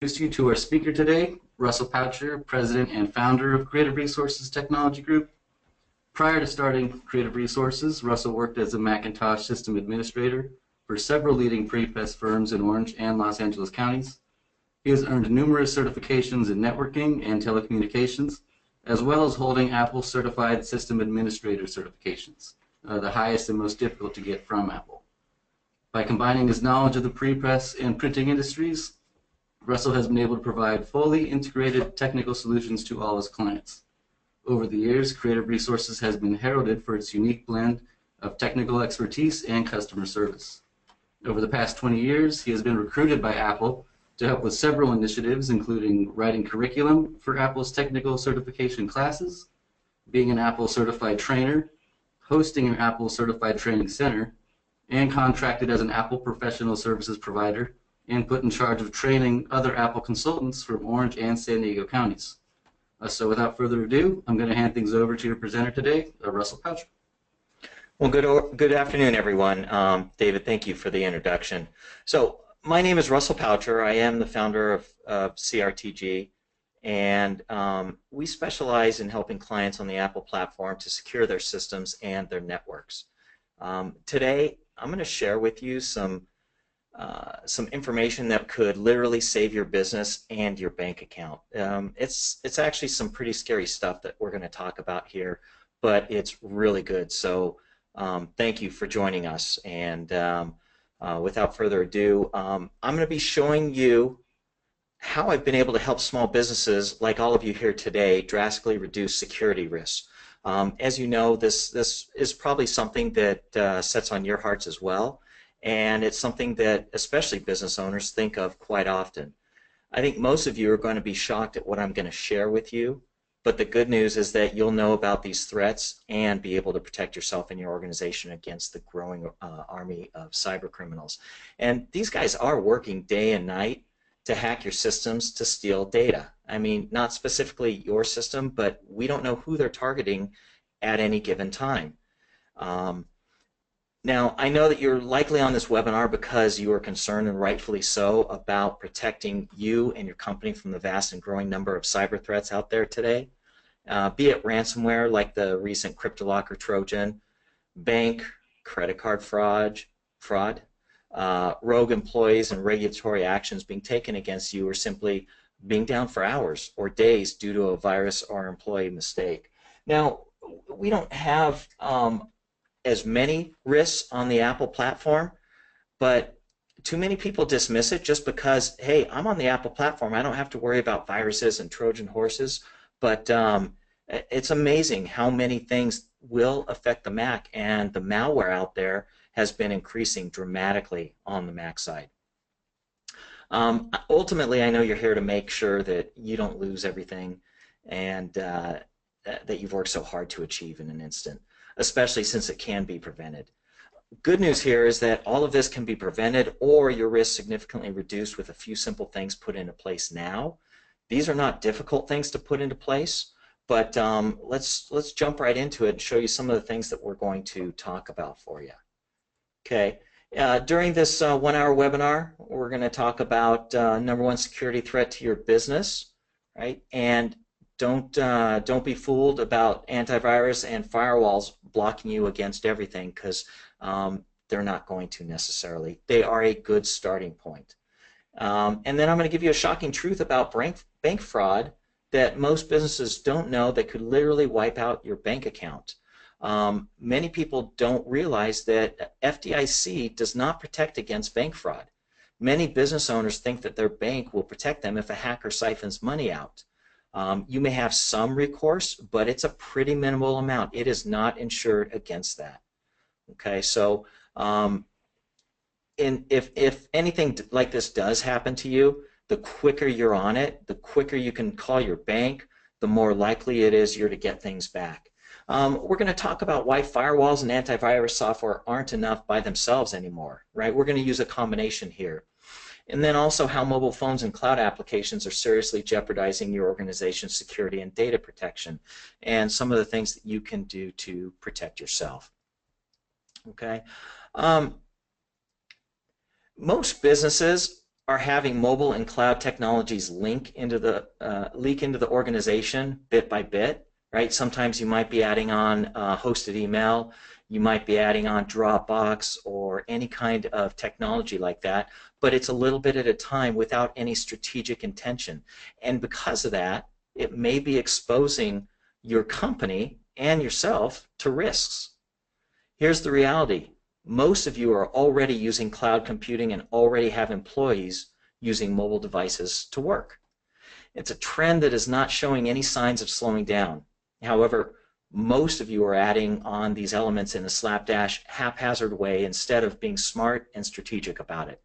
Introduce you to our speaker today, Russell Poucher, President and Founder of Creative Resources Technology Group. Prior to starting Creative Resources, Russell worked as a Macintosh system administrator for several leading pre-press firms in Orange and Los Angeles counties. He has earned numerous certifications in networking and telecommunications, as well as holding Apple Certified System Administrator certifications, the highest and most difficult to get from Apple. By combining his knowledge of the pre-press and printing industries, Russell has been able to provide fully integrated technical solutions to all his clients. Over the years, Creative Resources has been heralded for its unique blend of technical expertise and customer service. Over the past 20 years, he has been recruited by Apple to help with several initiatives, including writing curriculum for Apple's technical certification classes, being an Apple certified trainer, hosting an Apple certified training center, and contracted as an Apple professional services provider and put in charge of training other Apple consultants from Orange and San Diego counties. So without further ado, I'm going to hand things over to your presenter today, Russell Poucher. Well, good afternoon, everyone. David, thank you for the introduction. So my name is Russell Poucher. I am the founder of CRTG, and we specialize in helping clients on the Apple platform to secure their systems and their networks. Today, I'm going to share with you some information that could literally save your business and your bank account. It's actually some pretty scary stuff that we're going to talk about here, but it's really good. So thank you for joining us. And without further ado, I'm going to be showing you how I've been able to help small businesses like all of you here today drastically reduce security risks. As you know, this is probably something that sets on your hearts as well. And it's something that especially business owners think of quite often. I think most of you are going to be shocked at what I'm going to share with you, but the good news is that you'll know about these threats and be able to protect yourself and your organization against the growing army of cyber criminals. And these guys are working day and night to hack your systems to steal data. I mean, not specifically your system, but we don't know who they're targeting at any given time. Now, I know that you're likely on this webinar because you are concerned, and rightfully so, about protecting you and your company from the vast and growing number of cyber threats out there today, be it ransomware like the recent CryptoLocker Trojan, bank, credit card fraud, rogue employees and regulatory actions being taken against you, or simply being down for hours or days due to a virus or employee mistake. Now, we don't have as many risks on the Apple platform, but too many people dismiss it just because, hey, I'm on the Apple platform, I don't have to worry about viruses and Trojan horses. But it's amazing how many things will affect the Mac, and the malware out there has been increasing dramatically on the Mac side. Ultimately, I know you're here to make sure that you don't lose everything and that you've worked so hard to achieve in an instant, especially since it can be prevented. Good news here is that all of this can be prevented or your risk significantly reduced with a few simple things put into place now. These are not difficult things to put into place, but let's jump right into it and show you some of the things that we're going to talk about for you. Okay, during this 1-hour webinar, we're going to talk about number one security threat to your business, right? And don't be fooled about antivirus and firewalls blocking you against everything, because they're not going to necessarily. They are a good starting point. And then I'm going to give you a shocking truth about bank fraud that most businesses don't know that could literally wipe out your bank account. Many people don't realize that FDIC does not protect against bank fraud. Many business owners think that their bank will protect them if a hacker siphons money out. You may have some recourse, but it's a pretty minimal amount. It is not insured against that. Okay, so if anything like this does happen to you, the quicker you're on it, the quicker you can call your bank, the more likely it is you're to get things back. We're going to talk about why firewalls and antivirus software aren't enough by themselves anymore, right? We're going to use a combination here. And then also how mobile phones and cloud applications are seriously jeopardizing your organization's security and data protection, and some of the things that you can do to protect yourself. Okay. Most businesses are having mobile and cloud technologies leak into the organization bit by bit, right? Sometimes you might be adding on hosted email, you might be adding on Dropbox or any kind of technology like that, but it's a little bit at a time without any strategic intention. And because of that, it may be exposing your company and yourself to risks. Here's the reality. Most of you are already using cloud computing and already have employees using mobile devices to work. It's a trend that is not showing any signs of slowing down. However, most of you are adding on these elements in a slapdash, haphazard way instead of being smart and strategic about it.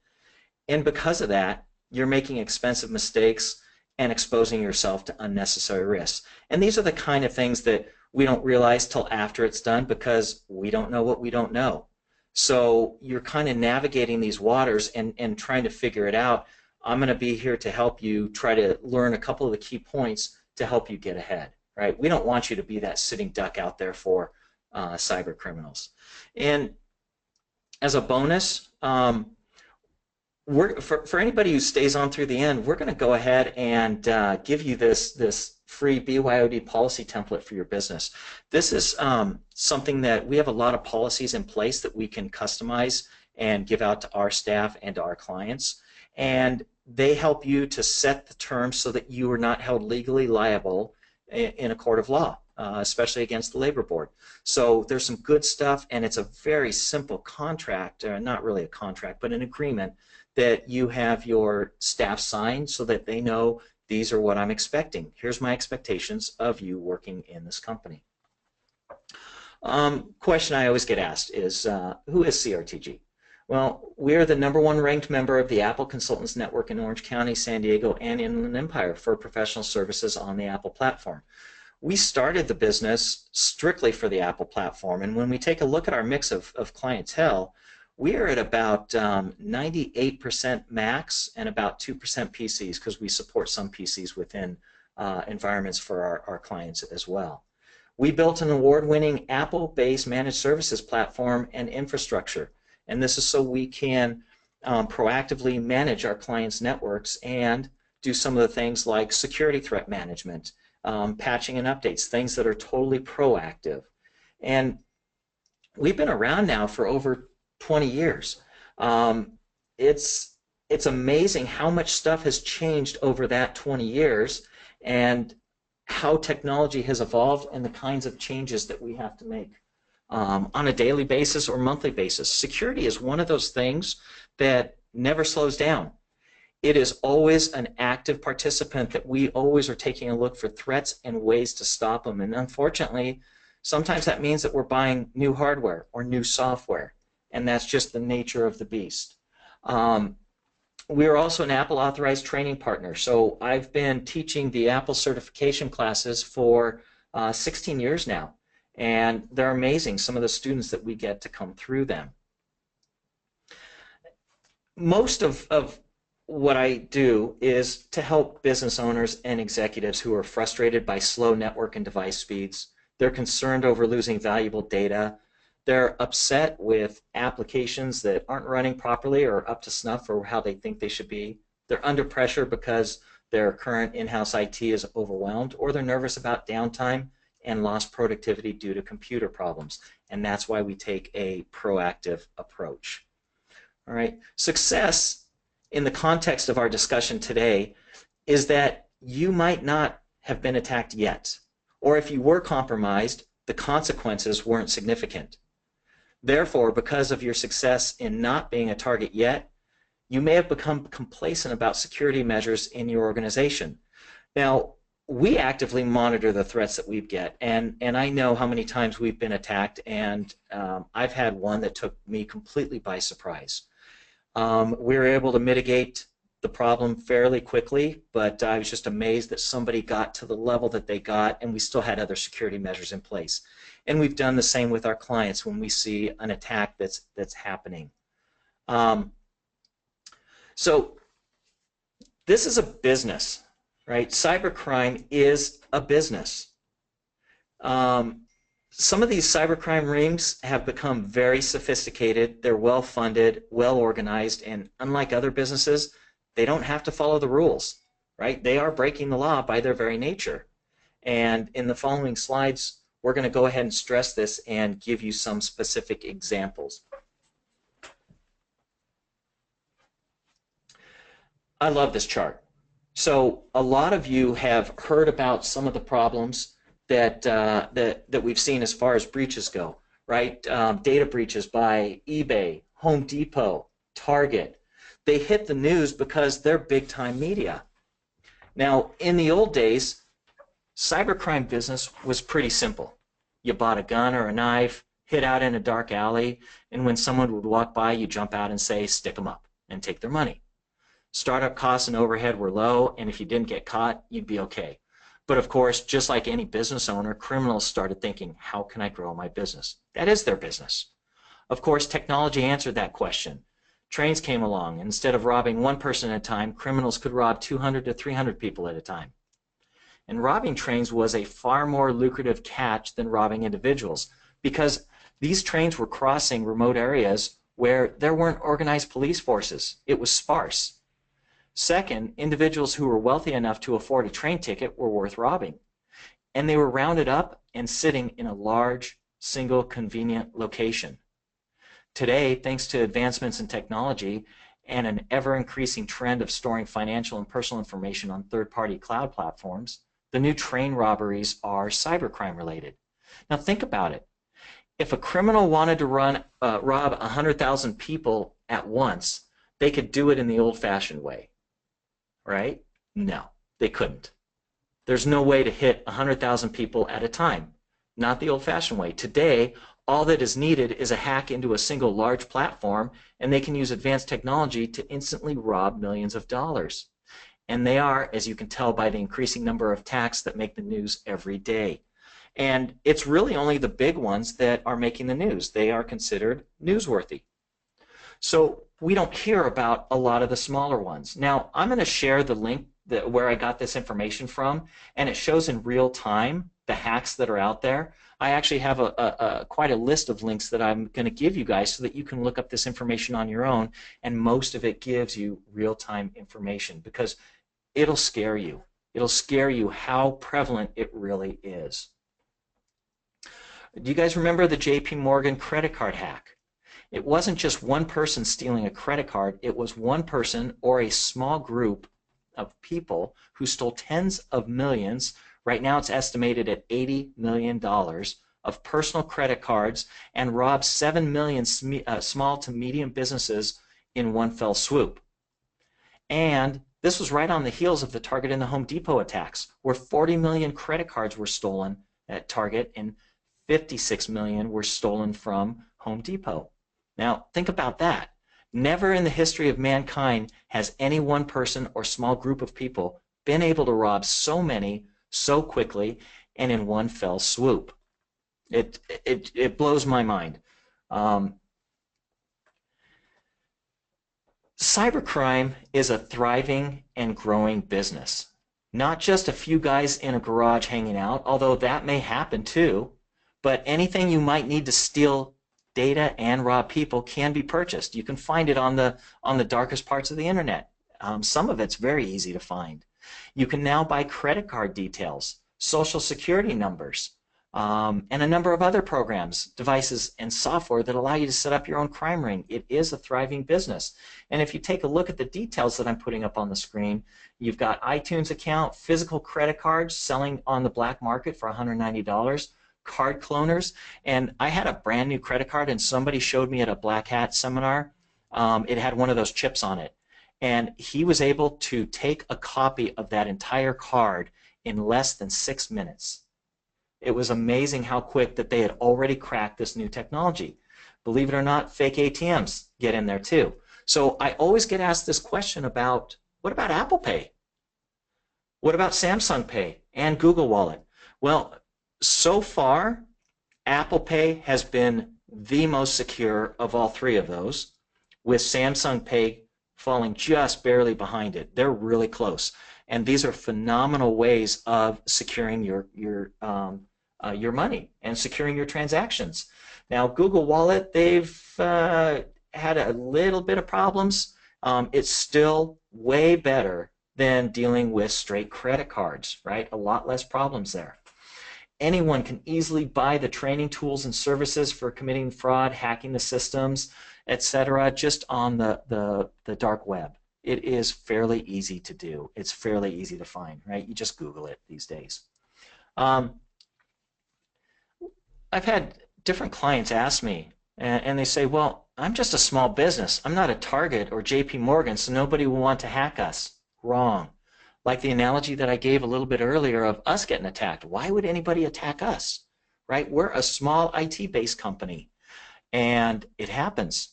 And because of that, you're making expensive mistakes and exposing yourself to unnecessary risks. And these are the kind of things that we don't realize till after it's done because we don't know what we don't know. So you're kind of navigating these waters and trying to figure it out. I'm going to be here to help you try to learn a couple of the key points to help you get ahead, right? We don't want you to be that sitting duck out there for cyber criminals. And as a bonus, for anybody who stays on through the end, we're going to go ahead and give you this free BYOD policy template for your business. This is something that we have a lot of policies in place that we can customize and give out to our staff and to our clients. And they help you to set the terms so that you are not held legally liable in a court of law, especially against the labor board. So there's some good stuff, and it's a very simple contract, or not really a contract, but an agreement that you have your staff sign so that they know these are what I'm expecting. Here's my expectations of you working in this company. Question I always get asked is, who is CRTG? Well, we're the #1 ranked member of the Apple Consultants Network in Orange County, San Diego, and Inland Empire for professional services on the Apple platform. We started the business strictly for the Apple platform, and when we take a look at our mix of clientele, we are at about 98% Macs and about 2% PCs, because we support some PCs within environments for our clients as well. We built an award-winning Apple-based managed services platform and infrastructure, and this is so we can proactively manage our clients' networks and do some of the things like security threat management, patching and updates, things that are totally proactive. And we've been around now for over 20 years. It's amazing how much stuff has changed over that 20 years and how technology has evolved and the kinds of changes that we have to make on a daily basis or monthly basis. Security is one of those things that never slows down. It is always an active participant that we always are taking a look for threats and ways to stop them. And unfortunately, sometimes that means that we're buying new hardware or new software, and that's just the nature of the beast. We are also an Apple authorized training partner. So I've been teaching the Apple certification classes for 16 years now, and they're amazing, some of the students that we get to come through them. Most of what I do is to help business owners and executives who are frustrated by slow network and device speeds. They're concerned over losing valuable data. They're upset with applications that aren't running properly or up to snuff for how they think they should be. They're under pressure because their current in-house IT is overwhelmed, or they're nervous about downtime and lost productivity due to computer problems. And that's why we take a proactive approach. All right. Success in the context of our discussion today is that you might not have been attacked yet, or if you were compromised, the consequences weren't significant. Therefore, because of your success in not being a target yet, you may have become complacent about security measures in your organization. Now, we actively monitor the threats that we get, and I know how many times we've been attacked, and I've had one that took me completely by surprise. We were able to mitigate the problem fairly quickly, but I was just amazed that somebody got to the level that they got, and we still had other security measures in place. And we've done the same with our clients when we see an attack that's happening. So this is a business, right? Cybercrime is a business. Some of these cybercrime rings have become very sophisticated. They're well funded, well organized, and unlike other businesses, they don't have to follow the rules, right? They are breaking the law by their very nature. And in the following slides, we're going to go ahead and stress this and give you some specific examples. I love this chart. So a lot of you have heard about some of the problems that we've seen as far as breaches go, right? Data breaches by eBay, Home Depot, Target. They hit the news because they're big-time media. Now, in the old days, cybercrime business was pretty simple. You bought a gun or a knife, hid out in a dark alley, and when someone would walk by, you jump out and say, stick them up, and take their money. Startup costs and overhead were low, and if you didn't get caught, you'd be okay. But of course, just like any business owner, criminals started thinking, how can I grow my business? That is their business. Of course, technology answered that question. Trains came along, and instead of robbing one person at a time, criminals could rob 200 to 300 people at a time. And robbing trains was a far more lucrative catch than robbing individuals, because these trains were crossing remote areas where there weren't organized police forces. It was sparse. Second, individuals who were wealthy enough to afford a train ticket were worth robbing. And they were rounded up and sitting in a large, single, convenient location. Today, thanks to advancements in technology and an ever-increasing trend of storing financial and personal information on third-party cloud platforms, the new train robberies are cybercrime related. Now think about it. If a criminal wanted to rob 100,000 people at once, they could do it in the old-fashioned way. Right? No, they couldn't. There's no way to hit 100,000 people at a time. Not the old-fashioned way. Today, all that is needed is a hack into a single large platform, and they can use advanced technology to instantly rob millions of dollars. And they are, as you can tell by the increasing number of attacks that make the news every day. And it's really only the big ones that are making the news. They are considered newsworthy. So we don't hear about a lot of the smaller ones. Now, I'm going to share the link where I got this information from, and it shows in real time the hacks that are out there. I actually have quite a list of links that I'm going to give you guys so that you can look up this information on your own, and most of it gives you real-time information because it'll scare you. It'll scare you how prevalent it really is. Do you guys remember the JP Morgan credit card hack? It wasn't just one person stealing a credit card. It was one person or a small group of people who stole tens of millions. Right now it's estimated at $80 million of personal credit cards and robbed 7 million small to medium businesses in one fell swoop. And this was right on the heels of the Target and the Home Depot attacks, where 40 million credit cards were stolen at Target and 56 million were stolen from Home Depot. Now, think about that. Never in the history of mankind has any one person or small group of people been able to rob so many so quickly and in one fell swoop. It blows my mind. Cybercrime is a thriving and growing business. Not just a few guys in a garage hanging out, although that may happen too, but anything you might need to steal data and rob people can be purchased. You can find it on the darkest parts of the internet. Some of it's very easy to find. You can now buy credit card details, social security numbers, and a number of other programs, devices, and software that allow you to set up your own crime ring. It is a thriving business. And if you take a look at the details that I'm putting up on the screen, you've got iTunes account, physical credit cards selling on the black market for $190, card cloners, and I had a brand new credit card and somebody showed me at a black hat seminar, it had one of those chips on it, and he was able to take a copy of that entire card in less than 6 minutes. It was amazing how quick that they had already cracked this new technology. Believe it or not, fake ATMs get in there too. So I always get asked this question about, what about Apple Pay? What about Samsung Pay and Google Wallet? Well, so far, Apple Pay has been the most secure of all three of those, with Samsung Pay falling just barely behind it. They're really close, and these are phenomenal ways of securing your money and securing your transactions. Now, Google Wallet, they've had a little bit of problems. it's still way better than dealing with straight credit cards, right? A lot less problems there. Anyone can easily buy the training tools and services for committing fraud, hacking the systems, etc., just on the dark web. It is fairly easy to do. It's fairly easy to find, right? You just Google it these days. I've had different clients ask me, and they say, well, I'm just a small business. I'm not a Target or JP Morgan, so nobody will want to hack us. Wrong. Like the analogy that I gave a little bit earlier of us getting attacked. Why would anybody attack us, right? We're a small IT-based company, and it happens.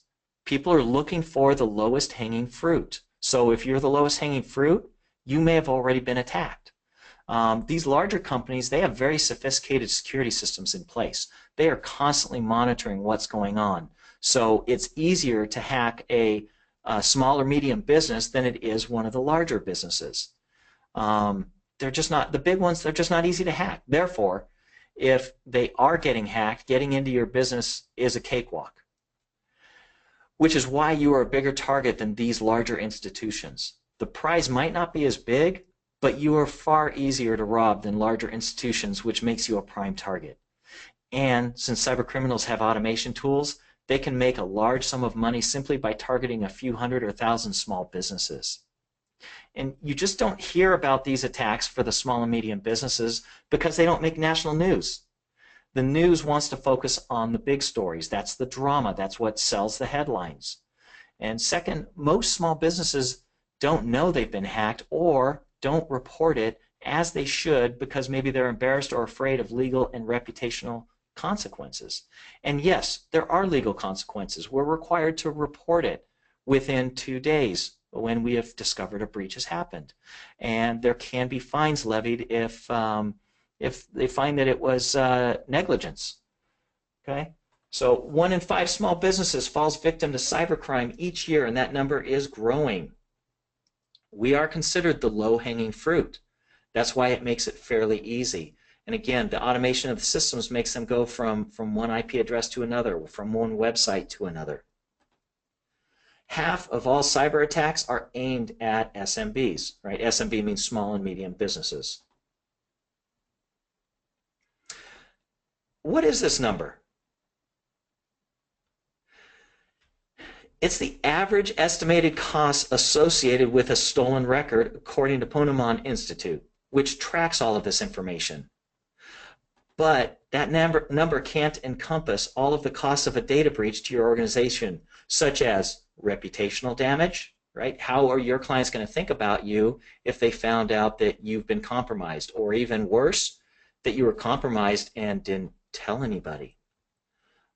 People are looking for the lowest hanging fruit. So if you're the lowest hanging fruit, you may have already been attacked. These larger companies, they have very sophisticated security systems in place. They are constantly monitoring what's going on. So it's easier to hack a small or medium business than it is one of the larger businesses. They're just not, the big ones, they're just not easy to hack. Therefore, if they are getting hacked, getting into your business is a cakewalk, which is why you are a bigger target than these larger institutions. The prize might not be as big, but you are far easier to rob than larger institutions, which makes you a prime target. And since cybercriminals have automation tools, they can make a large sum of money simply by targeting a few hundred or thousand small businesses. And you just don't hear about these attacks for the small and medium businesses because they don't make national news. The news wants to focus on the big stories. That's the drama. That's what sells the headlines. And second, most small businesses don't know they've been hacked or don't report it as they should because maybe they're embarrassed or afraid of legal and reputational consequences. And yes, there are legal consequences. We're required to report it within 2 days when we have discovered a breach has happened. And there can be fines levied if they find that it was negligence. Okay? So 1 in 5 small businesses falls victim to cybercrime each year, and that number is growing. We are considered the low-hanging fruit. That's why it makes it fairly easy. And again, the automation of the systems makes them go from one IP address to another, from one website to another. Half of all cyber attacks are aimed at SMBs, right? SMB means small and medium businesses. What is this number? It's the average estimated cost associated with a stolen record, according to Ponemon Institute, which tracks all of this information. But that number can't encompass all of the costs of a data breach to your organization, such as reputational damage, right? How are your clients going to think about you if they found out that you've been compromised, or even worse, that you were compromised and didn't tell anybody?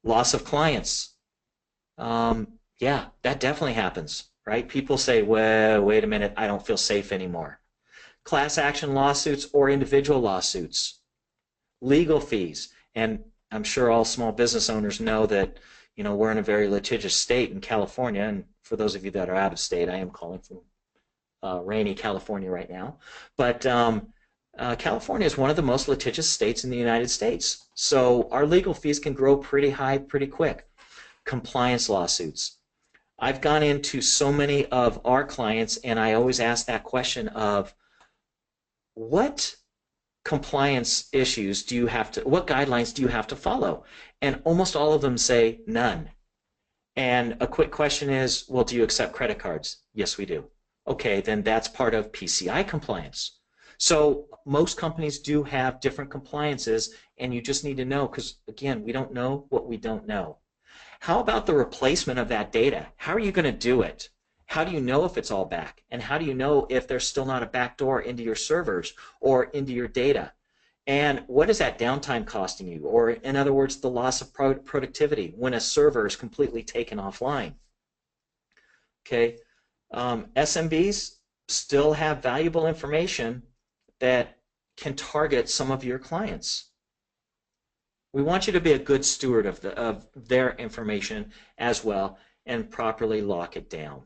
Loss of clients. Yeah, that definitely happens, right? People say, well, wait a minute, I don't feel safe anymore. Class action lawsuits or individual lawsuits. Legal fees. And I'm sure all small business owners know that, you know, we're in a very litigious state in California. And for those of you that are out of state, I am calling from rainy California right now. But California is one of the most litigious states in the United States. So our legal fees can grow pretty high pretty quick. Compliance lawsuits. I've gone into so many of our clients, and I always ask that question of what compliance issues do you have to, what guidelines do you have to follow? And almost all of them say none. And a quick question is, well, do you accept credit cards? Yes, we do. Okay, then that's part of PCI compliance. So most companies do have different compliances, and you just need to know, because again, we don't know what we don't know. How about the replacement of that data? How are you going to do it? How do you know if it's all back? And how do you know if there's still not a backdoor into your servers or into your data? And what is that downtime costing you? Or in other words, the loss of productivity when a server is completely taken offline. Okay, SMBs still have valuable information that can target some of your clients. We want you to be a good steward of their information as well and properly lock it down.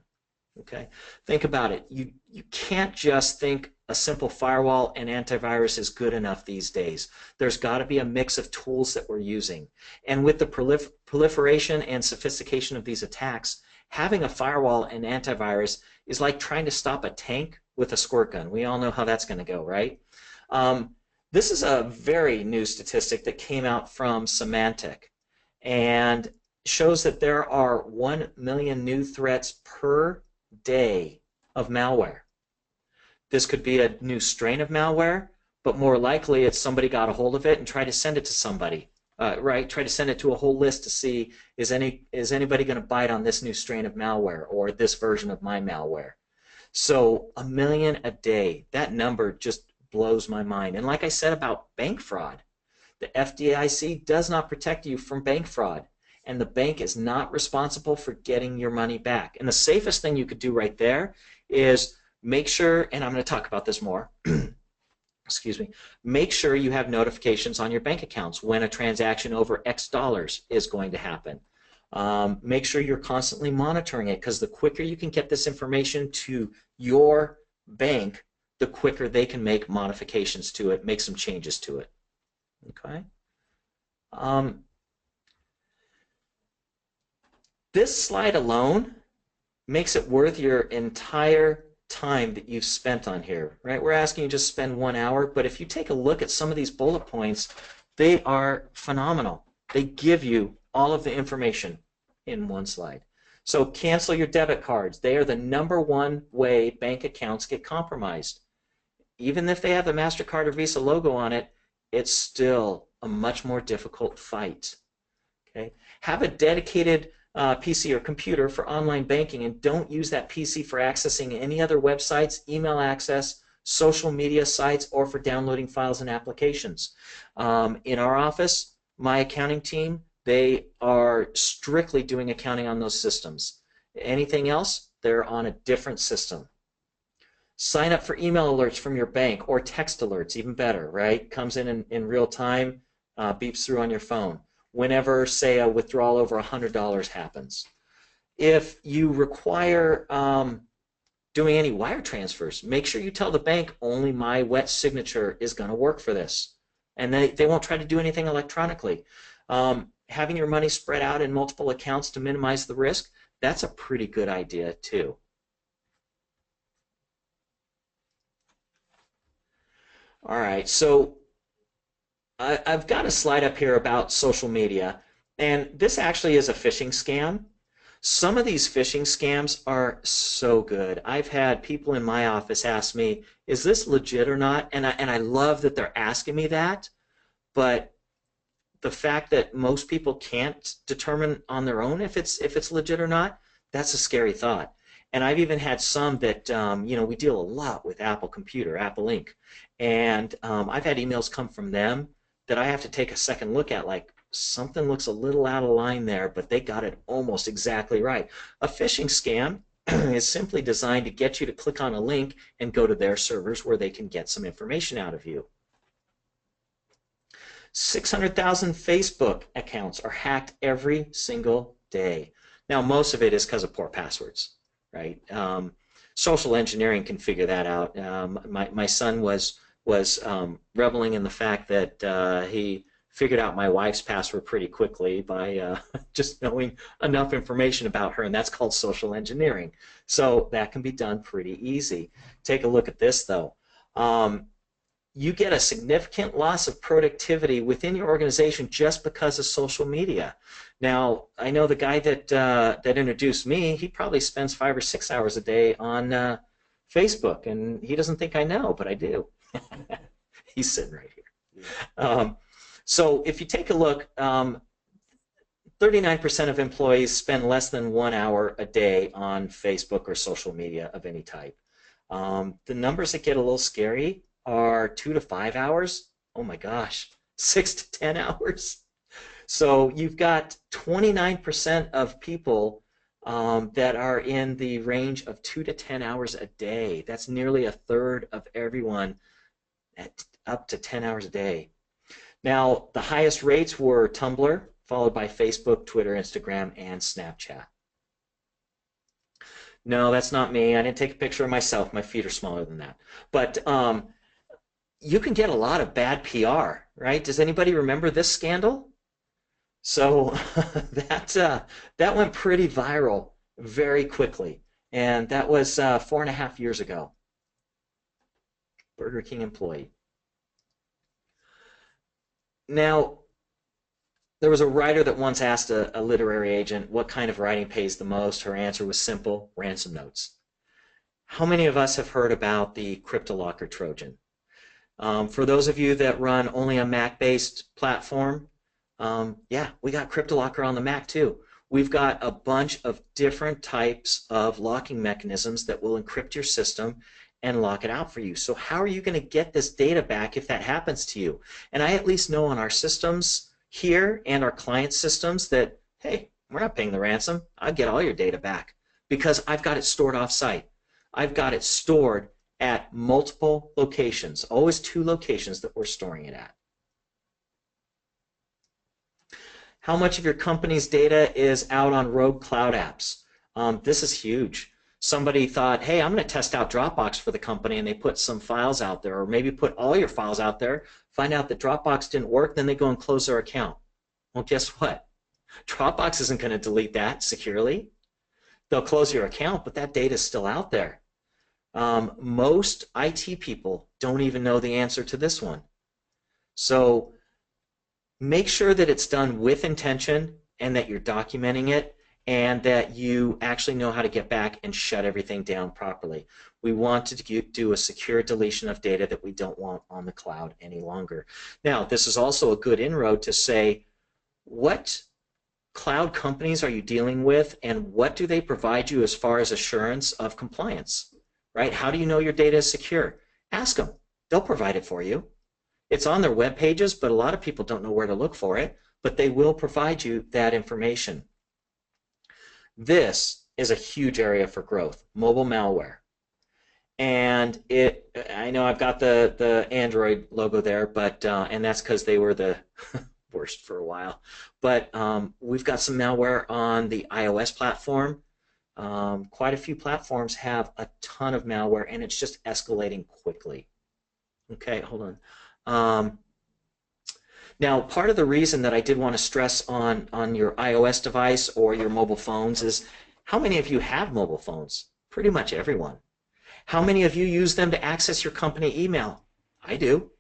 Okay, think about it. You can't just think a simple firewall and antivirus is good enough these days. There's got to be a mix of tools that we're using. And with the proliferation and sophistication of these attacks, having a firewall and antivirus is like trying to stop a tank with a squirt gun. We all know how that's going to go, right? This is a very new statistic that came out from Symantec and shows that there are 1 million new threats per day of malware. This could be a new strain of malware, but more likely it's somebody got a hold of it and tried to send it to somebody, right? Try to send it to a whole list to see is anybody going to bite on this new strain of malware or this version of my malware. So 1 million a day, that number just blows my mind. And like I said about bank fraud, the FDIC does not protect you from bank fraud, and the bank is not responsible for getting your money back. And the safest thing you could do right there is make sure, and I'm going to talk about this more, excuse me, make sure you have notifications on your bank accounts when a transaction over X dollars is going to happen. Make sure you're constantly monitoring it, because the quicker you can get this information to your bank, the quicker they can make modifications to it, make some changes to it. Okay. This slide alone makes it worth your entire time that you've spent on here, right? We're asking you just spend 1 hour, but if you take a look at some of these bullet points, they are phenomenal. They give you all of the information in one slide. So cancel your debit cards. They are the #1 way bank accounts get compromised. Even if they have the MasterCard or Visa logo on it, it's still a much more difficult fight. Okay? Have a dedicated PC or computer for online banking, and don't use that PC for accessing any other websites, email access, social media sites, or for downloading files and applications. In our office, my accounting team, they are strictly doing accounting on those systems. Anything else, they're on a different system. Sign up for email alerts from your bank, or text alerts, even better, right? Comes in real time, beeps through on your phone whenever, say, a withdrawal over $100 happens. If you require doing any wire transfers, make sure you tell the bank only my wet signature is going to work for this, and they won't try to do anything electronically. Having your money spread out in multiple accounts to minimize the risk, that's a pretty good idea too. All right, so I've got a slide up here about social media, and this actually is a phishing scam. Some of these phishing scams are so good. I've had people in my office ask me, is this legit or not? And I love that they're asking me that, but the fact that most people can't determine on their own if it's legit or not, that's a scary thought. And I've even had some that, we deal a lot with Apple Computer, Apple Inc. And I've had emails come from them that I have to take a second look at, like, something looks a little out of line there, but they got it almost exactly right. A phishing scam is simply designed to get you to click on a link and go to their servers where they can get some information out of you. 600,000 Facebook accounts are hacked every single day. Now, most of it is because of poor passwords, right? Social engineering can figure that out. My son was reveling in the fact that he figured out my wife's password pretty quickly by just knowing enough information about her, and that's called social engineering. So that can be done pretty easy. Take a look at this, though. You get a significant loss of productivity within your organization just because of social media. Now, I know the guy that introduced me, he probably spends 5 or 6 hours a day on Facebook, and he doesn't think I know, but I do. He's sitting right here. So if you take a look, 39% of employees spend less than 1 hour a day on Facebook or social media of any type. The numbers that get a little scary are 2 to 5 hours. Oh my gosh, 6 to 10 hours. So you've got 29% of people that are in the range of 2 to 10 hours a day. That's nearly a third of everyone at up to 10 hours a day. Now, the highest rates were Tumblr, followed by Facebook, Twitter, Instagram, and Snapchat. No, that's not me. I didn't take a picture of myself. My feet are smaller than that. But you can get a lot of bad PR, right? Does anybody remember this scandal? So that went pretty viral very quickly. And that was 4.5 years ago. Burger King employee. Now, there was a writer that once asked a literary agent what kind of writing pays the most. Her answer was simple: ransom notes. How many of us have heard about the CryptoLocker Trojan? For those of you that run only a Mac-based platform, yeah, we got CryptoLocker on the Mac too. We've got a bunch of different types of locking mechanisms that will encrypt your system and lock it out for you. So how are you going to get this data back if that happens to you? And I at least know on our systems here and our client systems that, hey, we're not paying the ransom. I'll get all your data back because I've got it stored off-site. I've got it stored at multiple locations, always 2 locations that we're storing it at. How much of your company's data is out on rogue cloud apps? This is huge. Somebody thought, hey, I'm going to test out Dropbox for the company, and they put some files out there, or maybe put all your files out there, find out that Dropbox didn't work, then they go and close their account. Well, guess what? Dropbox isn't going to delete that securely. They'll close your account, but that data is still out there. Most IT people don't even know the answer to this one. So make sure that it's done with intention and that you're documenting it and that you actually know how to get back and shut everything down properly. We want to do a secure deletion of data that we don't want on the cloud any longer. Now, this is also a good inroad to say, what cloud companies are you dealing with and what do they provide you as far as assurance of compliance? Right? How do you know your data is secure? Ask them. They'll provide it for you. It's on their web pages, but a lot of people don't know where to look for it, but they will provide you that information. This is a huge area for growth, mobile malware. And I know I've got the Android logo there, but and that's because they were the worst for a while. But we've got some malware on the iOS platform. Quite a few platforms have a ton of malware, and it's just escalating quickly. Okay, hold on. Now, part of the reason that I did want to stress on your iOS device or your mobile phones is how many of you have mobile phones? Pretty much everyone. How many of you use them to access your company email? I do.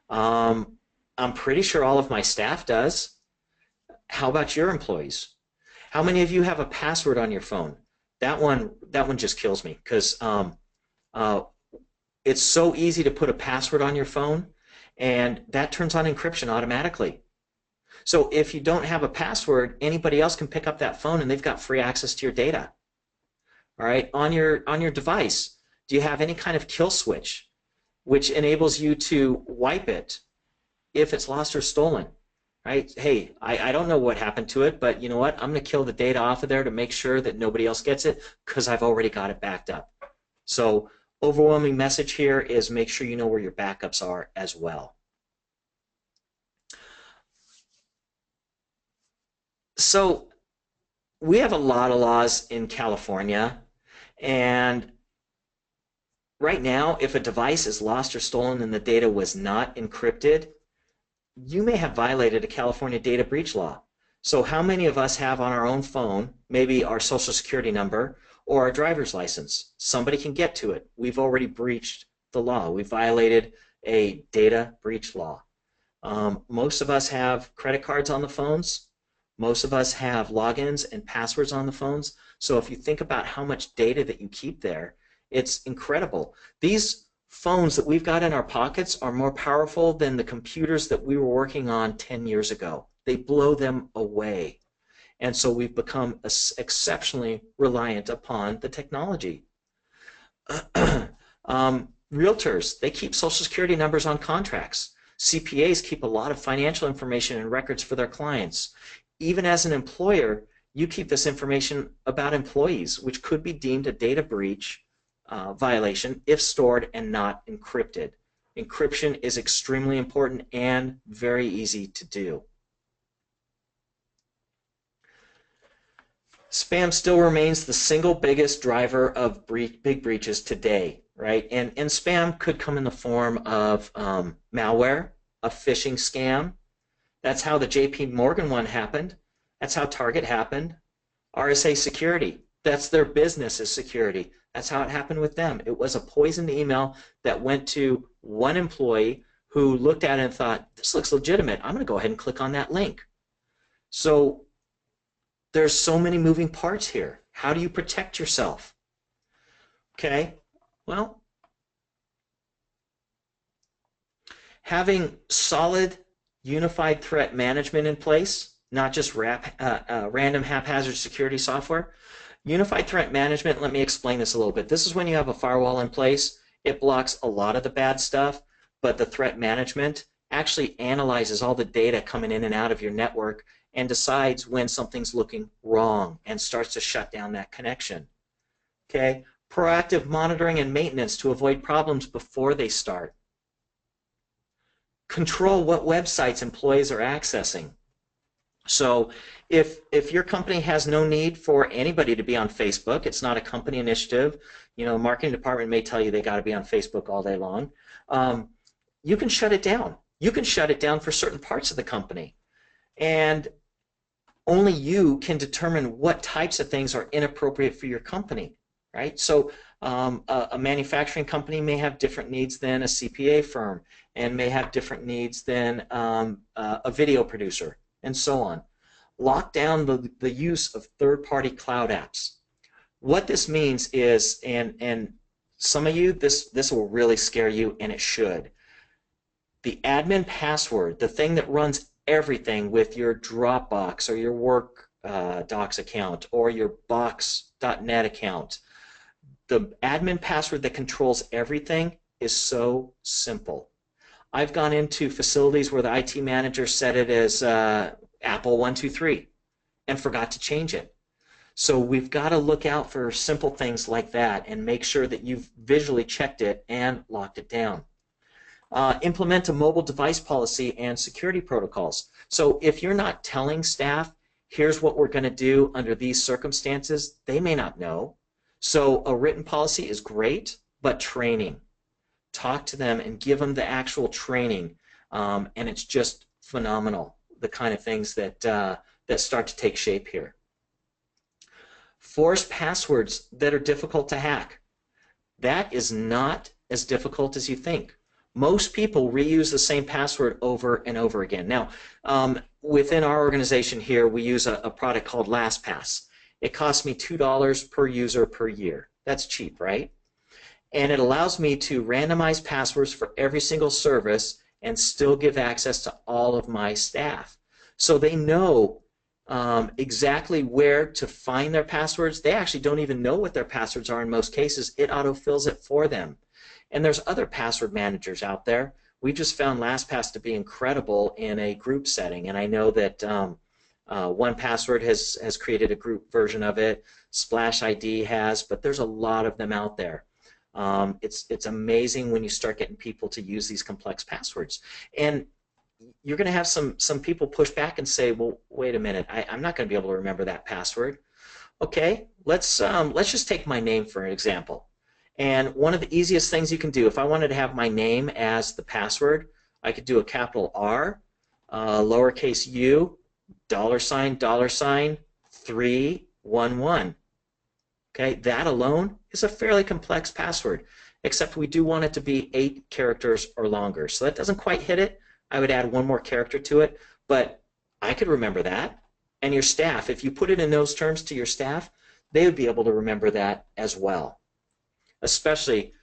I'm pretty sure all of my staff does. How about your employees? How many of you have a password on your phone? That one just kills me because it's so easy to put a password on your phone, and that turns on encryption automatically. So if you don't have a password, anybody else can pick up that phone, and they've got free access to your data. All right, on your device, do you have any kind of kill switch, which enables you to wipe it if it's lost or stolen? Right? Hey, I don't know what happened to it, but you know what? I'm going to kill the data off of there to make sure that nobody else gets it because I've already got it backed up. So overwhelming message here is make sure you know where your backups are as well. So we have a lot of laws in California, and right now, if a device is lost or stolen and the data was not encrypted, you may have violated a California data breach law. So how many of us have on our own phone maybe our social security number or our driver's license? Somebody can get to it. We've already breached the law. We violated a data breach law. Most of us have credit cards on the phones. Most of us have logins and passwords on the phones. So if you think about how much data that you keep there, it's incredible. These phones that we've got in our pockets are more powerful than the computers that we were working on 10 years ago. They blow them away. And so we've become exceptionally reliant upon the technology. Realtors, they keep social security numbers on contracts. CPAs keep a lot of financial information and records for their clients. Even as an employer, you keep this information about employees, which could be deemed a data breach violation if stored and not encrypted. Encryption is extremely important and very easy to do. Spam still remains the single biggest driver of big breaches today, right? And spam could come in the form of malware, a phishing scam. That's how the JP Morgan one happened. That's how Target happened. RSA security, that's their business, is security. That's how it happened with them. It was a poisoned email that went to one employee who looked at it and thought, this looks legitimate. I'm going to go ahead and click on that link. So there's so many moving parts here. How do you protect yourself? Okay, well, having solid unified threat management in place, not just random haphazard security software. Unified threat management, let me explain this a little bit. This is when you have a firewall in place. It blocks a lot of the bad stuff, but the threat management actually analyzes all the data coming in and out of your network and decides when something's looking wrong and starts to shut down that connection. Okay? Proactive monitoring and maintenance to avoid problems before they start. Control what websites employees are accessing. So if your company has no need for anybody to be on Facebook, it's not a company initiative, the marketing department may tell you they got to be on Facebook all day long, you can shut it down. You can shut it down for certain parts of the company. And only you can determine what types of things are inappropriate for your company, right? So a manufacturing company may have different needs than a CPA firm, and may have different needs than a video producer, and so on. Lock down the use of third-party cloud apps. What this means is, and some of you, this will really scare you, and it should. The admin password, the thing that runs everything with your Dropbox or your Work Docs account or your Box.net account, the admin password that controls everything is so simple. I've gone into facilities where the IT manager set it as Apple 123 and forgot to change it. So we've got to look out for simple things like that and make sure that you've visually checked it and locked it down. Implement a mobile device policy and security protocols. So if you're not telling staff, here's what we're going to do under these circumstances, they may not know. So a written policy is great, but training. Talk to them and give them the actual training, and it's just phenomenal, the kind of things that, that start to take shape here. Force passwords that are difficult to hack. That is not as difficult as you think. Most people reuse the same password over and over again. Now, within our organization here, we use a product called LastPass. It costs me $2 per user per year. That's cheap, right? And it allows me to randomize passwords for every single service and still give access to all of my staff. So they know exactly where to find their passwords. They actually don't even know what their passwords are in most cases. It autofills it for them. And there's other password managers out there. We just found LastPass to be incredible in a group setting, and I know that 1Password has created a group version of it. Splash ID has, but there's a lot of them out there. It's amazing when you start getting people to use these complex passwords. And you're going to have some people push back and say, well, wait a minute, I'm not going to be able to remember that password. Okay, let's just take my name for an example. And one of the easiest things you can do, if I wanted to have my name as the password, I could do a capital R, lowercase u, $$311. Okay, that alone is a fairly complex password, except we do want it to be 8 characters or longer. So that doesn't quite hit it. I would add one more character to it, but I could remember that. And your staff, if you put it in those terms to your staff, they would be able to remember that as well. Especially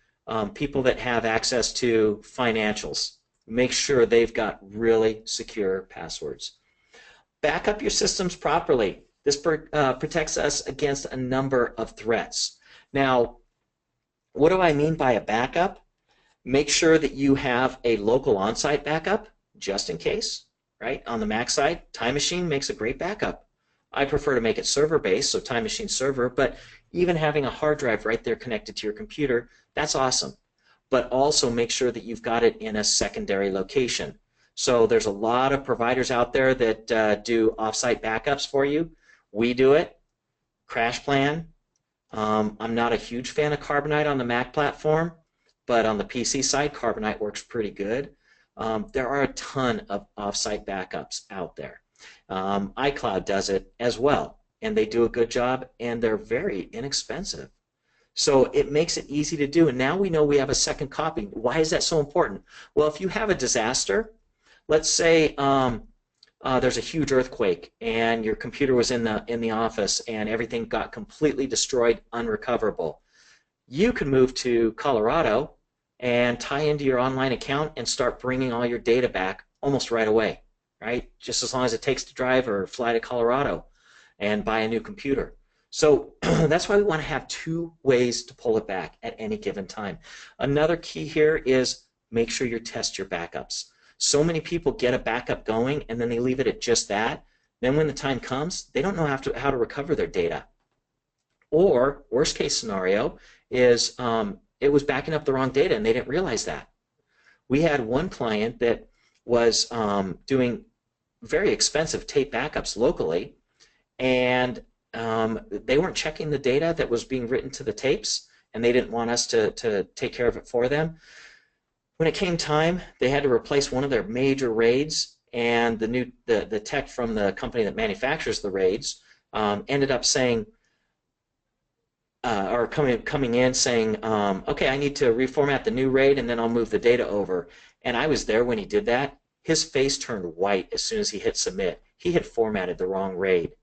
people that have access to financials. Make sure they've got really secure passwords. Back up your systems properly. This protects us against a number of threats. Now, what do I mean by a backup? Make sure that you have a local on-site backup, just in case, right? On the Mac side, Time Machine makes a great backup. I prefer to make it server-based, so Time Machine server, but even having a hard drive right there connected to your computer, that's awesome. But also make sure that you've got it in a secondary location. So there's a lot of providers out there that do off-site backups for you. We do it. CrashPlan. I'm not a huge fan of Carbonite on the Mac platform, but on the PC side, Carbonite works pretty good. There are a ton of off-site backups out there. iCloud does it as well. and they do a good job, and they're very inexpensive. So it makes it easy to do. And now we know we have a second copy. Why is that so important? Well, if you have a disaster, let's say there's a huge earthquake and your computer was in the office and everything got completely destroyed, unrecoverable. You can move to Colorado and tie into your online account and start bringing all your data back almost right away, right? Just as long as it takes to drive or fly to Colorado and buy a new computer. So that's why we want to have two ways to pull it back at any given time. Another key here is make sure you test your backups. So many people get a backup going and then they leave it at just that. Then when the time comes, they don't know how to recover their data. Or, worst case scenario, is it was backing up the wrong data and they didn't realize that. We had one client that was doing very expensive tape backups locally, and they weren't checking the data that was being written to the tapes, and they didn't want us to take care of it for them. When it came time, they had to replace one of their major RAIDs, and the tech from the company that manufactures the RAIDs ended up saying, or coming in saying, okay, I need to reformat the new RAID and then I'll move the data over. And I was there when he did that. His face turned white as soon as he hit submit. He had formatted the wrong RAID.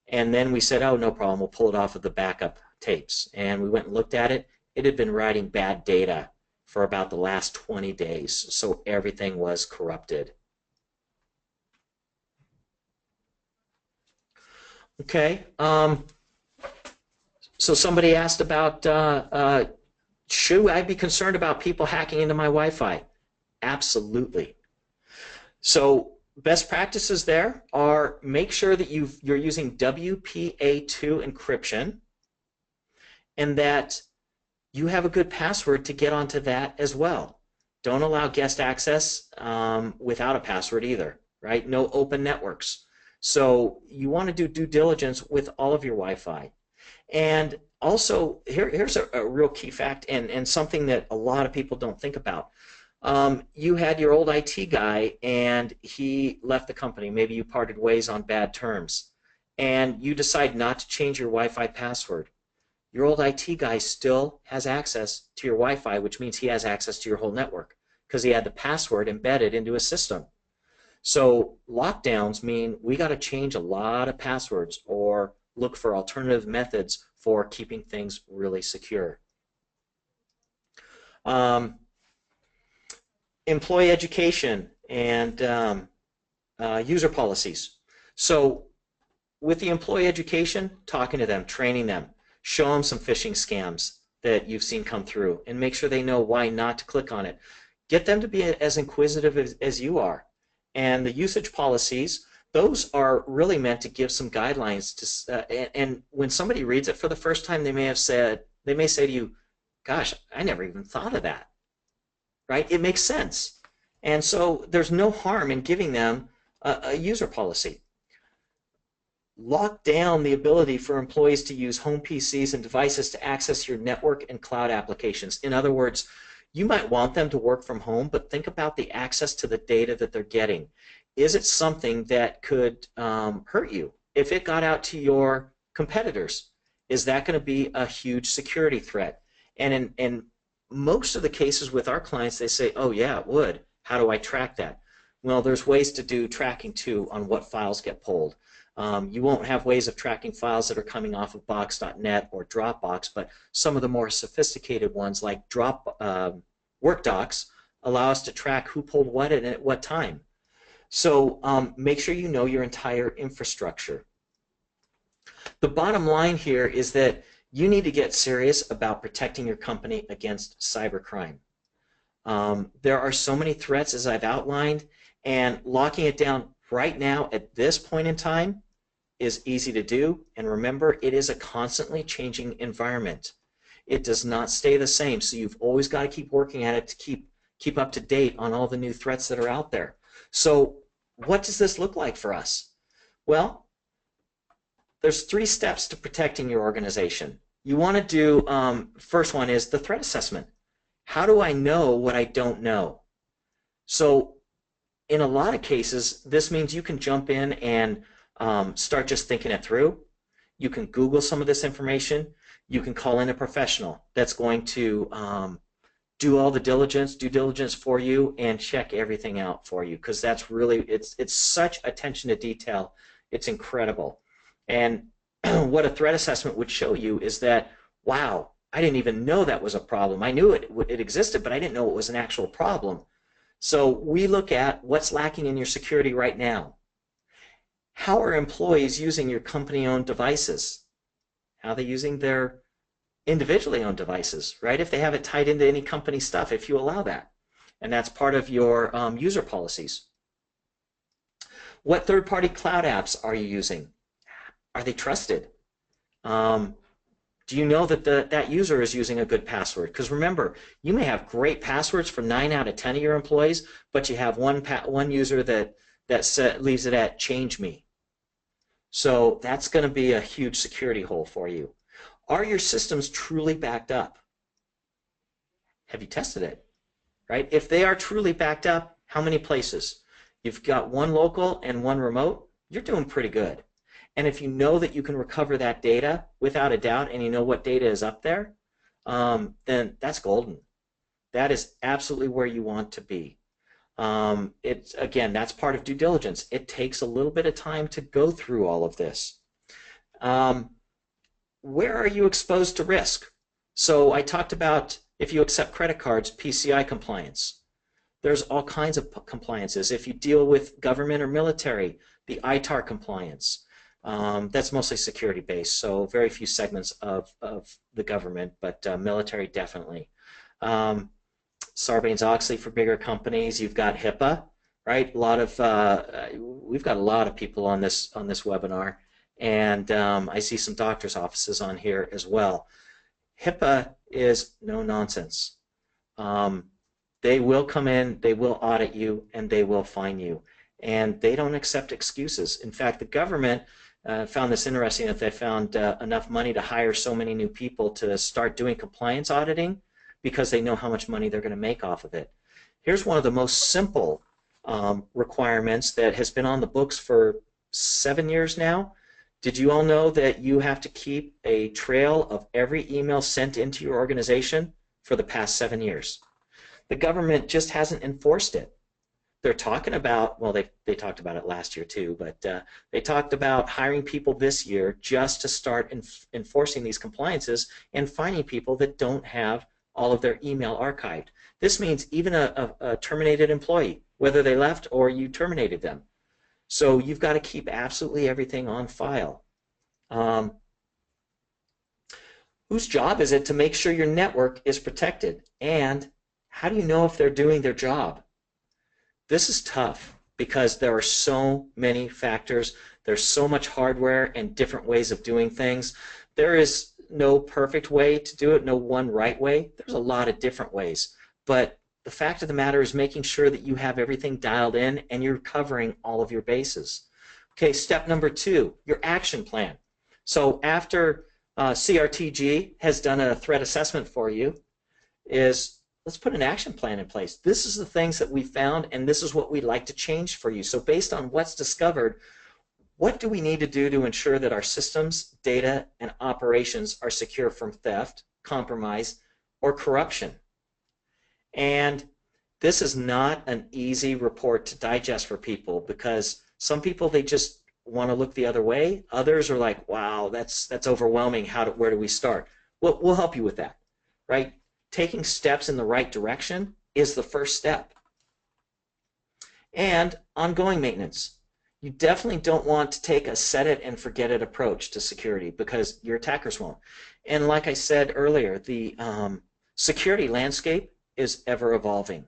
And then we said, oh, no problem, we'll pull it off of the backup tapes. And we went and looked at it. It had been writing bad data for about the last 20 days, so everything was corrupted. Okay, so somebody asked about, should I be concerned about people hacking into my Wi-Fi? Absolutely. So best practices there are make sure that you're using WPA2 encryption and that you have a good password to get onto that as well. Don't allow guest access without a password either, right? No open networks. So you want to do due diligence with all of your Wi-Fi. And also, here's a real key fact and something that a lot of people don't think about. You had your old IT guy and he left the company. Maybe you parted ways on bad terms. And you decide not to change your Wi-Fi password. Your old IT guy still has access to your Wi-Fi, which means he has access to your whole network because he had the password embedded into his system. So lockdowns mean we got to change a lot of passwords or look for alternative methods for keeping things really secure. Employee education and user policies. So with the employee education, talking to them, training them, show them some phishing scams that you've seen come through and make sure they know why not to click on it. Get them to be as inquisitive as you are. And the usage policies, those are really meant to give some guidelines to, and when somebody reads it for the first time, they may say to you, gosh, I never even thought of that, right? It makes sense. And so there's no harm in giving them a user policy. Lock down the ability for employees to use home PCs and devices to access your network and cloud applications. In other words, you might want them to work from home, but think about the access to the data that they're getting. Is it something that could hurt you? If it got out to your competitors, is that going to be a huge security threat? And in most of the cases with our clients, they say, oh yeah, it would. How do I track that? Well, there's ways to do tracking too on what files get pulled. You won't have ways of tracking files that are coming off of Box.net or Dropbox, but some of the more sophisticated ones like WorkDocs allow us to track who pulled what and at what time. So make sure you know your entire infrastructure. The bottom line here is that you need to get serious about protecting your company against cybercrime. There are so many threats as I've outlined, and locking it down right now at this point in time is easy to do. And remember, it is a constantly changing environment. It does not stay the same, so you've always got to keep working at it to keep up to date on all the new threats that are out there. So what does this look like for us? Well, there's 3 steps to protecting your organization. You want to do, first one is the threat assessment. How do I know what I don't know? So in a lot of cases, this means you can jump in and start just thinking it through. You can Google some of this information. You can call in a professional that's going to do all the due diligence for you and check everything out for you, because that's really, it's such attention to detail. It's incredible. And what a threat assessment would show you is that, wow, I didn't even know that was a problem. I knew it existed, but I didn't know it was an actual problem. So we look at what's lacking in your security right now. How are employees using your company-owned devices? How are they using their individually owned devices, right? If they have it tied into any company stuff, if you allow that. And that's part of your user policies. What third-party cloud apps are you using? Are they trusted? Do you know that that user is using a good password? Because remember, you may have great passwords for 9 out of 10 of your employees, but you have one user that leaves it at change me. So that's going to be a huge security hole for you. Are your systems truly backed up? Have you tested it? Right? If they are truly backed up, how many places? You've got one local and one remote, you're doing pretty good. And if you know that you can recover that data without a doubt, and you know what data is up there, then that's golden. That is absolutely where you want to be. Again, that's part of due diligence. It takes a little bit of time to go through all of this. Where are you exposed to risk? So I talked about if you accept credit cards, PCI compliance. There's all kinds of compliances. If you deal with government or military, the ITAR compliance. That's mostly security based, so very few segments of the government, but military definitely. Sarbanes-Oxley for bigger companies. You've got HIPAA, right? We've got a lot of people on this webinar, and I see some doctors' offices on here as well. HIPAA is no nonsense. They will come in, they will audit you, and they will fine you. And they don't accept excuses. In fact, the government found this interesting, that they found enough money to hire so many new people to start doing compliance auditing because they know how much money they're going to make off of it. Here's one of the most simple requirements that has been on the books for 7 years now. Did you all know that you have to keep a trail of every email sent into your organization for the past 7 years? The government just hasn't enforced it. They're talking about, well, they talked about it last year too, but they talked about hiring people this year just to start enforcing these compliances and finding people that don't have all of their email archived. This means even a terminated employee, whether they left or you terminated them. So you've got to keep absolutely everything on file. Whose job is it to make sure your network is protected? And how do you know if they're doing their job? This is tough because there are so many factors. There's so much hardware and different ways of doing things. There is no perfect way to do it, no one right way. There's a lot of different ways. But the fact of the matter is making sure that you have everything dialed in and you're covering all of your bases. Okay, step number 2, your action plan. So after CRTG has done a threat assessment for you, is let's put an action plan in place. This is the things that we found, and this is what we'd like to change for you. So based on what's discovered, what do we need to do to ensure that our systems, data, and operations are secure from theft, compromise, or corruption? And this is not an easy report to digest for people, because some people, they just want to look the other way. Others are like, wow, that's overwhelming. Where do we start? Well, we'll help you with that, right? Taking steps in the right direction is the first step. And ongoing maintenance. You definitely don't want to take a set it and forget it approach to security, because your attackers won't. And like I said earlier, the security landscape is ever evolving.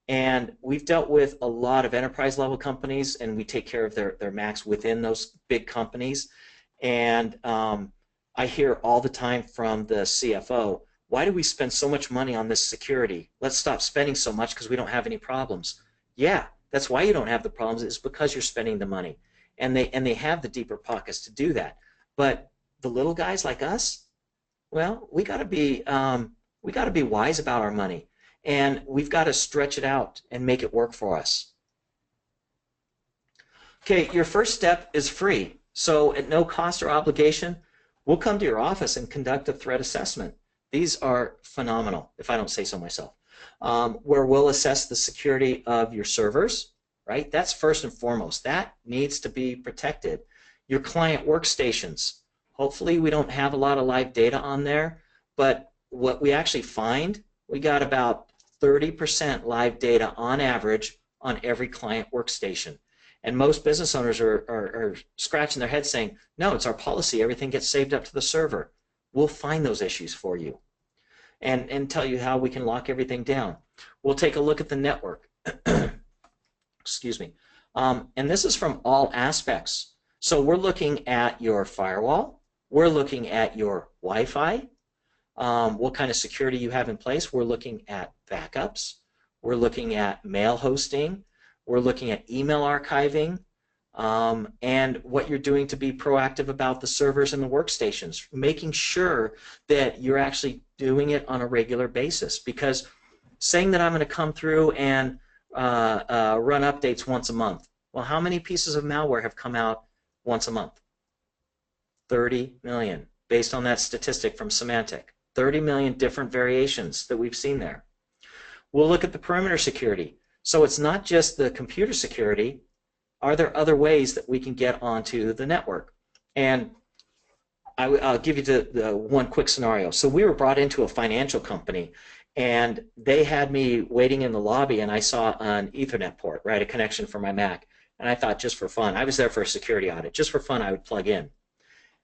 And we've dealt with a lot of enterprise level companies, and we take care of their Macs within those big companies. And I hear all the time from the CFO, why do we spend so much money on this security? Let's stop spending so much because we don't have any problems. Yeah, that's why you don't have the problems. It's because you're spending the money. And they have the deeper pockets to do that. But the little guys like us, well, we got to be wise about our money. And we've got to stretch it out and make it work for us. Okay, your first step is free. So at no cost or obligation, we'll come to your office and conduct a threat assessment. These are phenomenal, if I don't say so myself, where we'll assess the security of your servers, right? That's first and foremost. That needs to be protected. Your client workstations. Hopefully we don't have a lot of live data on there, but what we actually find, we got about 30% live data on average on every client workstation. And most business owners are scratching their heads saying, no, it's our policy. Everything gets saved up to the server. We'll find those issues for you and tell you how we can lock everything down. We'll take a look at the network. Excuse me. And this is from all aspects. So we're looking at your firewall. We're looking at your Wi-Fi, what kind of security you have in place. We're looking at backups. We're looking at mail hosting. We're looking at email archiving, and what you're doing to be proactive about the servers and the workstations, making sure that you're actually doing it on a regular basis. Because saying that I'm going to come through and run updates once a month, well, how many pieces of malware have come out once a month? 30 million, based on that statistic from Symantec. 30 million different variations that we've seen there. We'll look at the perimeter security. So it's not just the computer security. Are there other ways that we can get onto the network? And I'll give you the one quick scenario. So we were brought into a financial company, and they had me waiting in the lobby, and I saw an Ethernet port, right, a connection for my Mac. And I thought, just for fun, I was there for a security audit. Just for fun, I would plug in.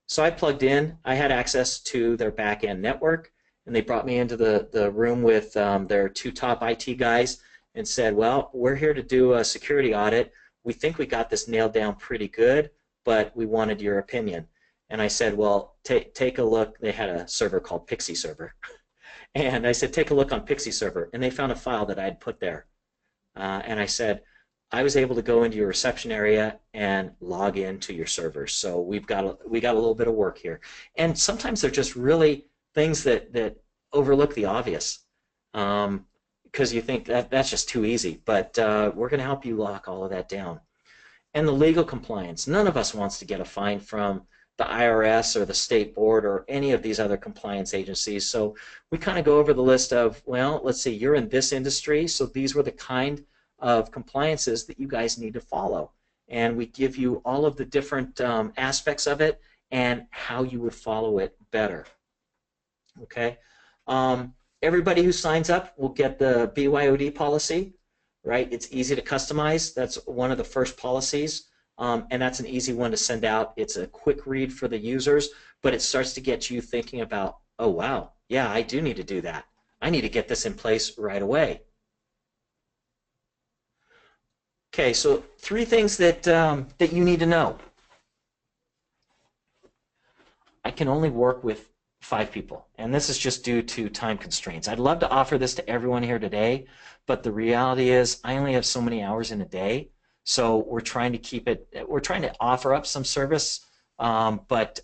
So I plugged in. I had access to their back-end network, and they brought me into the room with their two top IT guys and said, well, we're here to do a security audit. We think we got this nailed down pretty good, but we wanted your opinion. And I said, well, take a look. They had a server called Pixie Server. And I said, take a look on Pixie Server. And they found a file that I had put there. And I said, I was able to go into your reception area and log into your servers. So we got a little bit of work here. And sometimes they're just really things that overlook the obvious. Because you think that's just too easy. But we're going to help you lock all of that down. And the legal compliance. None of us wants to get a fine from the IRS or the state board or any of these other compliance agencies. So we kind of go over the list of, well, let's see, you're in this industry, so these were the kind of compliances that you guys need to follow. And we give you all of the different aspects of it and how you would follow it better. Okay? Everybody who signs up will get the BYOD policy, right? It's easy to customize. That's one of the first policies, and that's an easy one to send out. It's a quick read for the users, but it starts to get you thinking about, oh, wow, yeah, I do need to do that. I need to get this in place right away. Okay, so 3 things that you need to know. I can only work with 5 people, and this is just due to time constraints. I'd love to offer this to everyone here today, but the reality is I only have so many hours in a day, so we're trying to keep it, we're trying to offer up some service, but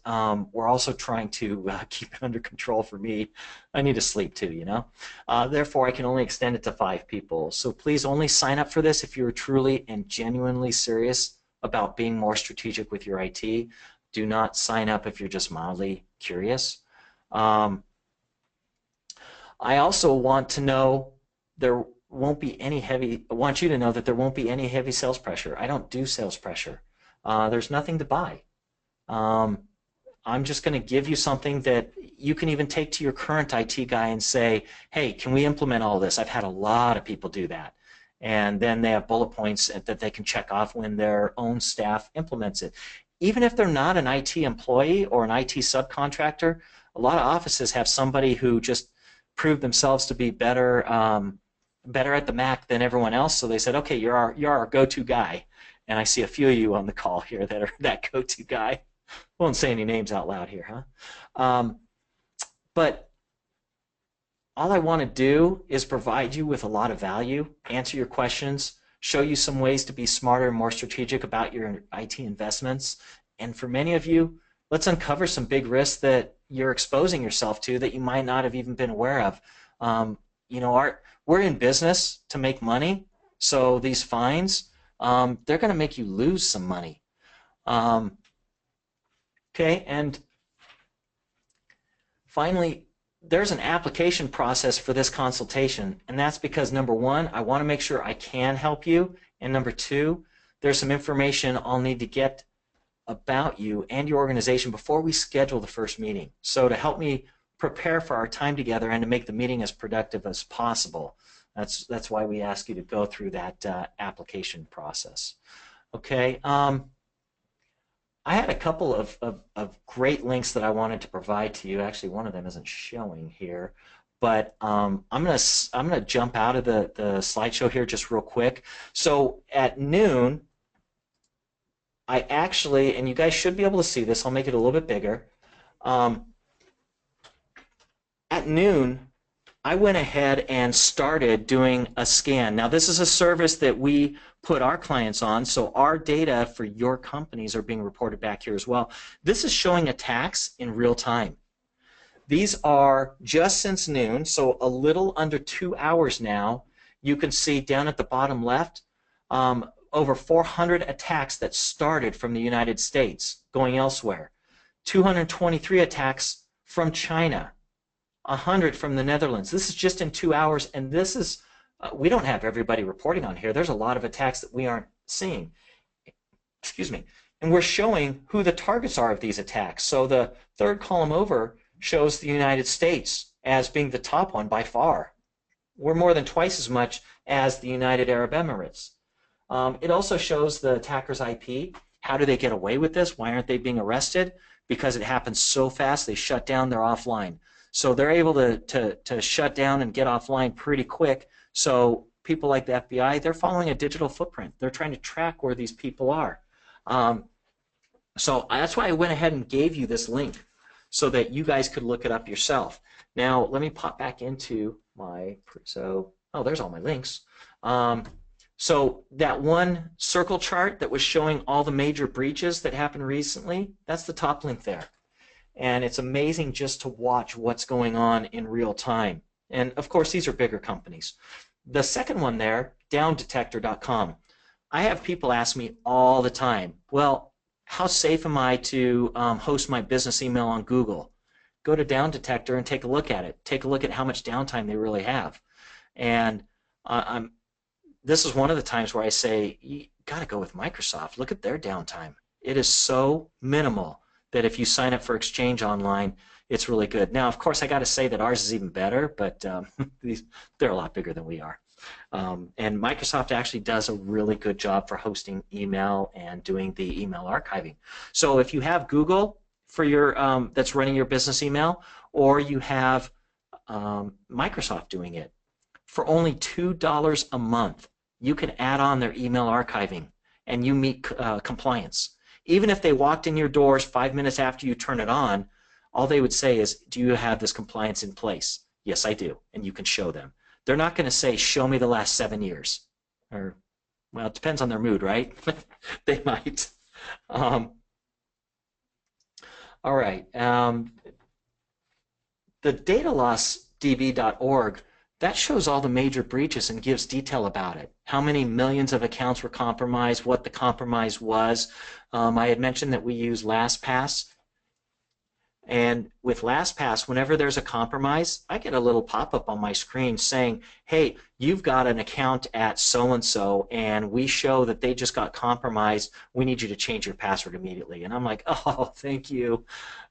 we're also trying to keep it under control for me. I need to sleep too, you know? Therefore, I can only extend it to 5 people. So please only sign up for this if you're truly and genuinely serious about being more strategic with your IT. Do not sign up if you're just mildly curious. I also want to know there won't be any heavy, I want you to know that there won't be any heavy sales pressure. I don't do sales pressure. There's nothing to buy. I'm just going to give you something that you can even take to your current IT guy and say, hey, can we implement all this? I've had a lot of people do that. And then they have bullet points that they can check off when their own staff implements it. Even if they're not an IT employee or an IT subcontractor, a lot of offices have somebody who just proved themselves to be better at the Mac than everyone else. So they said, okay, you're our go-to guy. And I see a few of you on the call here that are that go-to guy. Won't say any names out loud here, huh? But all I want to do is provide you with a lot of value, answer your questions, show you some ways to be smarter and more strategic about your IT investments. And for many of you, let's uncover some big risks that you're exposing yourself to that you might not have even been aware of. You know, we're in business to make money, so these fines, they're going to make you lose some money. Okay, and finally, there's an application process for this consultation, and that's because number one, I want to make sure I can help you, and number two, there's some information I'll need to get about you and your organization before we schedule the first meeting. So to help me prepare for our time together and to make the meeting as productive as possible, that's why we ask you to go through that application process. Okay. I had a couple of great links that I wanted to provide to you. Actually, one of them isn't showing here, but I'm gonna jump out of the slideshow here just real quick. So at noon, I actually, and you guys should be able to see this. I'll make it a little bit bigger. At noon, I went ahead and started doing a scan. Now, this is a service that we put our clients on, so our data for your companies are being reported back here as well. This is showing attacks in real time. These are just since noon, so a little under 2 hours now. You can see down at the bottom left, over 400 attacks that started from the United States going elsewhere. 223 attacks from China. 100 from the Netherlands. This is just in 2 hours, and this is, we don't have everybody reporting on here. There's a lot of attacks that we aren't seeing. Excuse me. And we're showing who the targets are of these attacks. So the third column over shows the United States as being the top one by far. We're more than twice as much as the United Arab Emirates. It also shows the attacker's IP. How do they get away with this? Why aren't they being arrested? Because it happens so fast, they shut down, they're offline. So they're able to shut down and get offline pretty quick. So people like the FBI, they're following a digital footprint. They're trying to track where these people are. So that's why I went ahead and gave you this link so that you guys could look it up yourself. Now, let me pop back into my, oh, there's all my links. So that one circle chart that was showing all the major breaches that happened recently, that's the top link there. And it's amazing just to watch what's going on in real time. And of course, these are bigger companies. The second one there, downdetector.com. I have people ask me all the time, well, how safe am I to host my business email on Google? Go to Down Detector and take a look at it. Take a look at how much downtime they really have. And this is one of the times where I say, you got to go with Microsoft. Look at their downtime. It is so minimal that if you sign up for Exchange Online, it's really good. Now, of course, I got to say that ours is even better, but they're a lot bigger than we are. And Microsoft actually does a really good job for hosting email and doing the email archiving. So if you have Google for your that's running your business email, or you have Microsoft doing it, for only $2 a month, you can add on their email archiving, and you meet compliance. Even if they walked in your doors 5 minutes after you turn it on, all they would say is, do you have this compliance in place? Yes, I do, and you can show them. They're not going to say, show me the last 7 years. Or, well, it depends on their mood, right? They might. All right. The datalossdb.org, that shows all the major breaches and gives detail about it. How many millions of accounts were compromised, what the compromise was. I had mentioned that we use LastPass. And with LastPass, whenever there's a compromise, I get a little pop-up on my screen saying, hey, you've got an account at so-and-so, and we show that they just got compromised. We need you to change your password immediately. And I'm like, oh, thank you.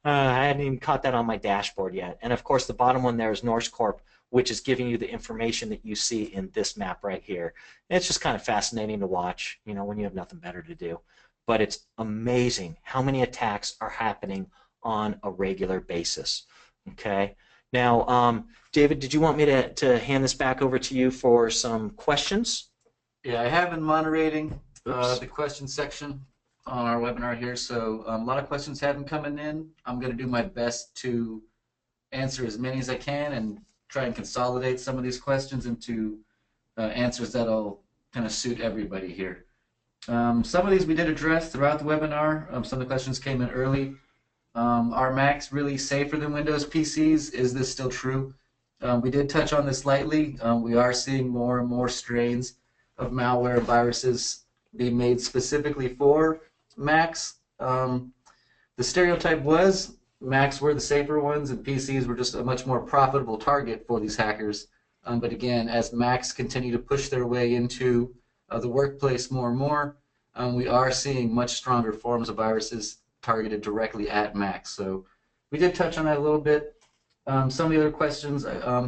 I hadn't even caught that on my dashboard yet. And, of course, the bottom one there is Norse Corp, which is giving you the information that you see in this map right here. And it's just kind of fascinating to watch, you know, when you have nothing better to do. But it's amazing how many attacks are happening on a regular basis. Okay. Now, David, did you want me to hand this back over to you for some questions? Yeah, I have been moderating the question section on our webinar here, so a lot of questions have been coming in. I'm going to do my best to answer as many as I can and try and consolidate some of these questions into answers that'll kind of suit everybody here. Some of these we did address throughout the webinar. Some of the questions came in early. Are Macs really safer than Windows PCs? Is this still true? We did touch on this lightly. We are seeing more and more strains of malware and viruses being made specifically for Macs. The stereotype was Macs were the safer ones and PCs were just a much more profitable target for these hackers. But again, as Macs continue to push their way into the workplace more and more, we are seeing much stronger forms of viruses targeted directly at Macs. So we did touch on that a little bit. Some of the other questions,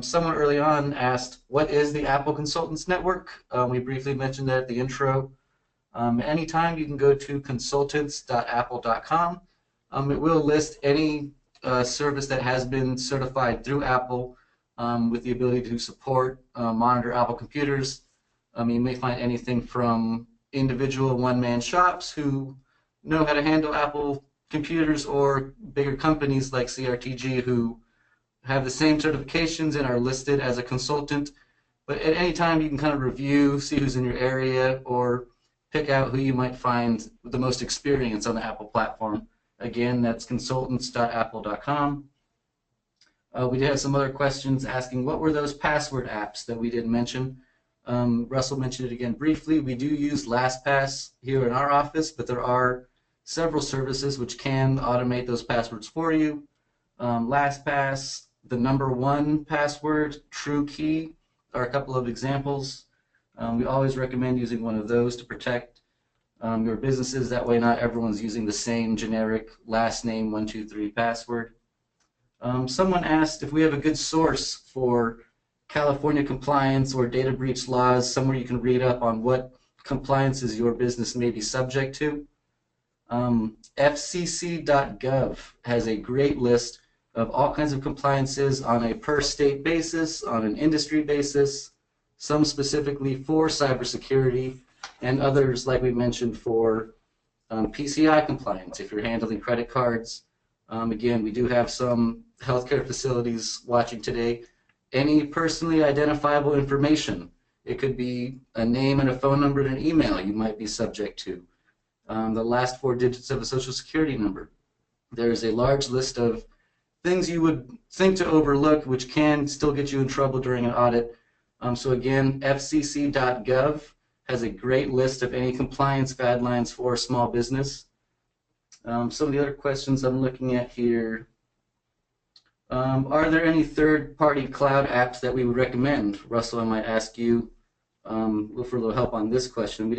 someone early on asked, what is the Apple Consultants Network? We briefly mentioned that at the intro. Anytime you can go to consultants.apple.com. It will list any service that has been certified through Apple with the ability to support, monitor Apple computers. You may find anything from individual one-man shops who know how to handle Apple computers, or bigger companies like CRTG who have the same certifications and are listed as a consultant. But at any time you can kind of review, see who's in your area, or pick out who you might find with the most experience on the Apple platform. Again, that's consultants.apple.com. We did have some other questions asking what were those password apps that we didn't mention. Russell mentioned it again briefly. We do use LastPass here in our office, but there are several services which can automate those passwords for you. LastPass, the #1 password, TrueKey are a couple of examples. We always recommend using one of those to protect your businesses. That way not everyone's using the same generic last name 123 password. Someone asked if we have a good source for California compliance or data breach laws, somewhere you can read up on what compliances your business may be subject to. FCC.gov has a great list of all kinds of compliances on a per state basis, on an industry basis, some specifically for cybersecurity, and others, like we mentioned, for PCI compliance if you're handling credit cards. Again, we do have some healthcare facilities watching today. Any personally identifiable information, it could be a name and a phone number and an email you might be subject to. The last 4 digits of a social security number. There's a large list of things you would think to overlook which can still get you in trouble during an audit. So again, fcc.gov has a great list of any compliance guidelines for small business. Some of the other questions I'm looking at here. Are there any third-party cloud apps that we would recommend? Russell, I might ask you for a little help on this question. We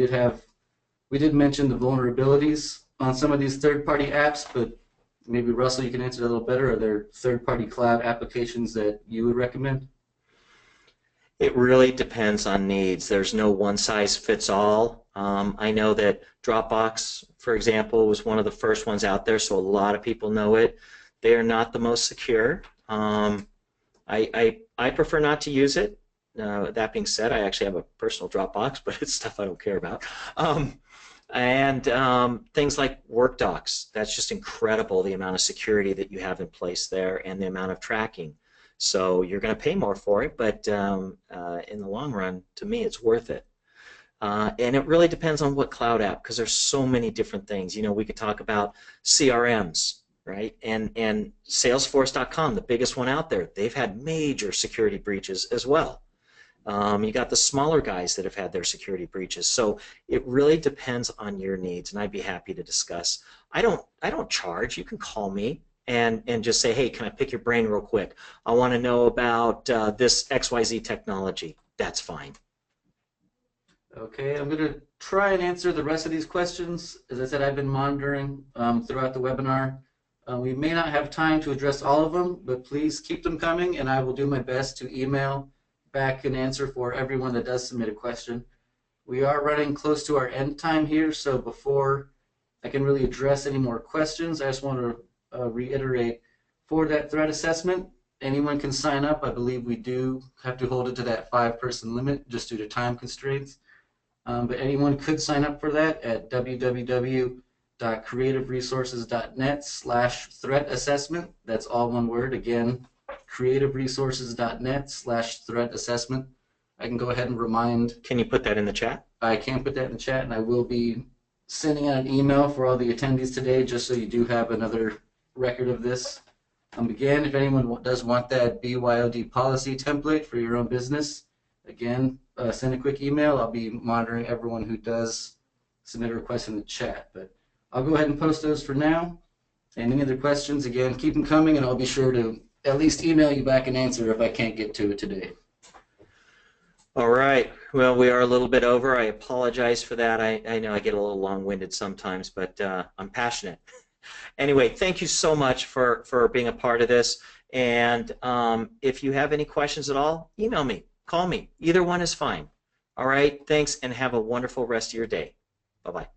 did mention the vulnerabilities on some of these third-party apps, but maybe Russell, you can answer that a little better. Are there third-party cloud applications that you would recommend? It really depends on needs. There's no one-size-fits-all. I know that Dropbox, for example, was one of the first ones out there, so a lot of people know it. They are not the most secure. I prefer not to use it. That being said, I actually have a personal Dropbox, but it's stuff I don't care about. Things like WorkDocs, that's just incredible, the amount of security that you have in place there and the amount of tracking. So you're going to pay more for it, but in the long run, to me, it's worth it. And it really depends on what cloud app, because there's so many different things. You know, we could talk about CRMs, right? And Salesforce.com, the biggest one out there, they've had major security breaches as well. You got the smaller guys that have had their security breaches. So it really depends on your needs, and I'd be happy to discuss. I don't charge. You can call me and just say, hey, can I pick your brain real quick? I want to know about this XYZ technology. That's fine. Okay, I'm going to try and answer the rest of these questions. As I said, I've been monitoring throughout the webinar. We may not have time to address all of them, but please keep them coming, and I will do my best to email back an answer for everyone that does submit a question. We are running close to our end time here, so before I can really address any more questions, I just want to reiterate, for that threat assessment, anyone can sign up. I believe we do have to hold it to that 5-person limit just due to time constraints. But anyone could sign up for that at www.creativeresources.net/threat assessment. That's all one word. Again, creativeresources.net/threat assessment. I can go ahead and remind. Can you put that in the chat? I can put that in the chat, and I will be sending out an email for all the attendees today just so you do have another record of this. Again, if anyone does want that BYOD policy template for your own business, again, send a quick email. I'll be monitoring everyone who does submit a request in the chat. But I'll go ahead and post those for now. And any other questions, again, keep them coming, and I'll be sure to at least email you back an answer if I can't get to it today. All right. Well, we are a little bit over. I apologize for that. I know I get a little long-winded sometimes, but I'm passionate. Anyway, thank you so much for being a part of this. And if you have any questions at all, email me, call me. Either one is fine. All right. Thanks, and have a wonderful rest of your day. Bye-bye.